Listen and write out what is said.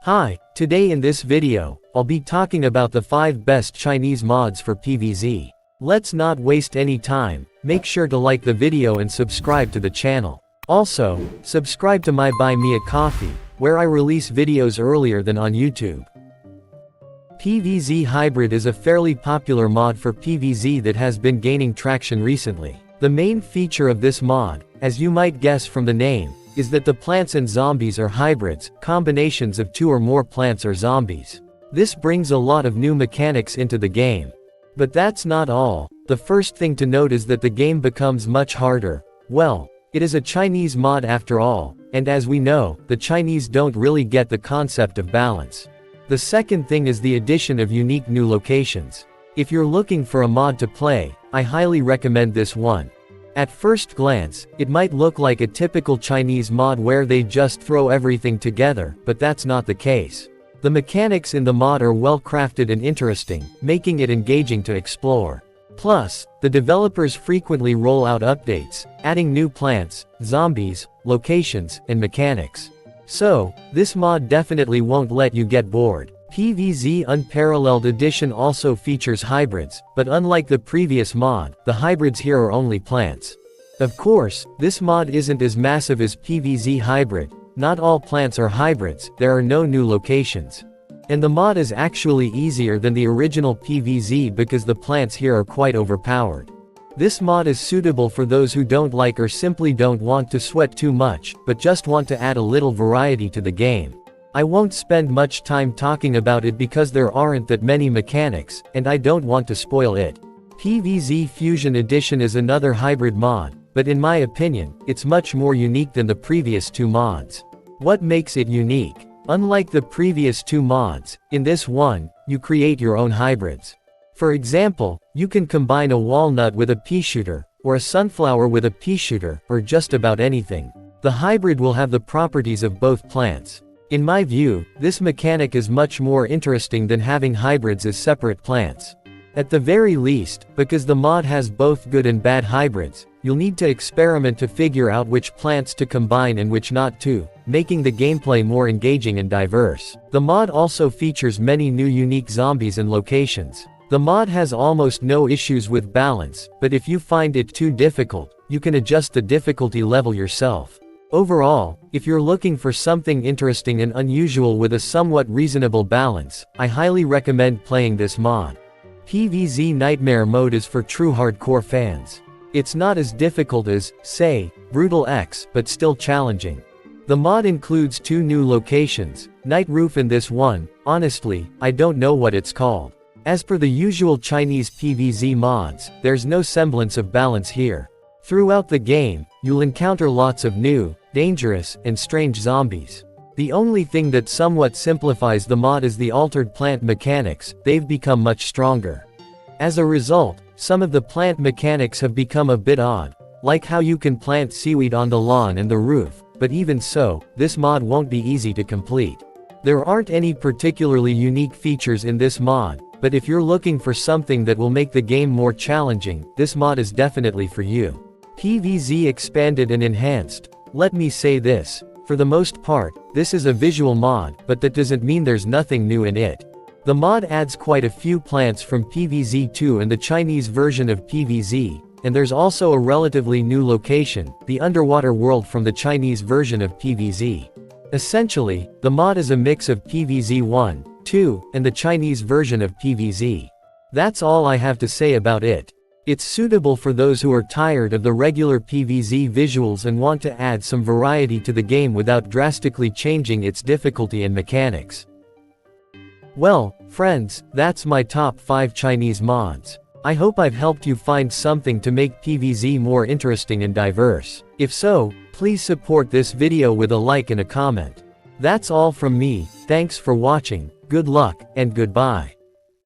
Hi, today in this video, I'll be talking about the 5 best Chinese mods for PvZ. Let's not waste any time, make sure to like the video and subscribe to the channel. Also, subscribe to my Buy Me a Coffee, where I release videos earlier than on YouTube. PvZ Hybrid is a fairly popular mod for PvZ that has been gaining traction recently. The main feature of this mod, as you might guess from the name, is that the plants and zombies are hybrids, combinations of 2 or more plants or zombies. This brings a lot of new mechanics into the game. But that's not all. The first thing to note is that the game becomes much harder. Well, it is a Chinese mod after all, and as we know, the Chinese don't really get the concept of balance. The second thing is the addition of unique new locations. If you're looking for a mod to play, I highly recommend this one. At first glance, it might look like a typical Chinese mod where they just throw everything together, but that's not the case. The mechanics in the mod are well crafted and interesting, making it engaging to explore. Plus, the developers frequently roll out updates, adding new plants, zombies, locations, and mechanics. So, this mod definitely won't let you get bored. PvZ Unparalleled Edition also features hybrids, but unlike the previous mod, the hybrids here are only plants. Of course, this mod isn't as massive as PvZ Hybrid. Not all plants are hybrids, there are no new locations. And the mod is actually easier than the original PvZ because the plants here are quite overpowered. This mod is suitable for those who don't like or simply don't want to sweat too much, but just want to add a little variety to the game. I won't spend much time talking about it because there aren't that many mechanics, and I don't want to spoil it. PvZ Fusion Edition is another hybrid mod, but in my opinion, it's much more unique than the previous 2 mods. What makes it unique? Unlike the previous 2 mods, in this one, you create your own hybrids. For example, you can combine a walnut with a pea shooter, or a sunflower with a pea shooter, or just about anything. The hybrid will have the properties of both plants. In my view, this mechanic is much more interesting than having hybrids as separate plants. At the very least, because the mod has both good and bad hybrids, you'll need to experiment to figure out which plants to combine and which not to, making the gameplay more engaging and diverse. The mod also features many new unique zombies and locations. The mod has almost no issues with balance, but if you find it too difficult, you can adjust the difficulty level yourself. Overall, if you're looking for something interesting and unusual with a somewhat reasonable balance, I highly recommend playing this mod. PvZ Nightmare mode is for true hardcore fans. It's not as difficult as, say, Brutal X, but still challenging. The mod includes 2 new locations, Night Roof and this one. Honestly, I don't know what it's called. As per the usual Chinese PvZ mods, there's no semblance of balance here. Throughout the game, you'll encounter lots of new, dangerous, and strange zombies. The only thing that somewhat simplifies the mod is the altered plant mechanics. They've become much stronger. As a result, some of the plant mechanics have become a bit odd, like how you can plant seaweed on the lawn and the roof, but even so, this mod won't be easy to complete. There aren't any particularly unique features in this mod, but if you're looking for something that will make the game more challenging, this mod is definitely for you. PvZ Expanded and Enhanced. Let me say this, for the most part, this is a visual mod, but that doesn't mean there's nothing new in it. The mod adds quite a few plants from PvZ 2 and the Chinese version of PvZ, and there's also a relatively new location, the underwater world from the Chinese version of PvZ. Essentially, the mod is a mix of PvZ 1, 2, and the Chinese version of PvZ. That's all I have to say about it. It's suitable for those who are tired of the regular PvZ visuals and want to add some variety to the game without drastically changing its difficulty and mechanics. Well, friends, that's my top 5 Chinese mods. I hope I've helped you find something to make PvZ more interesting and diverse. If so, please support this video with a like and a comment. That's all from me, thanks for watching, good luck, and goodbye.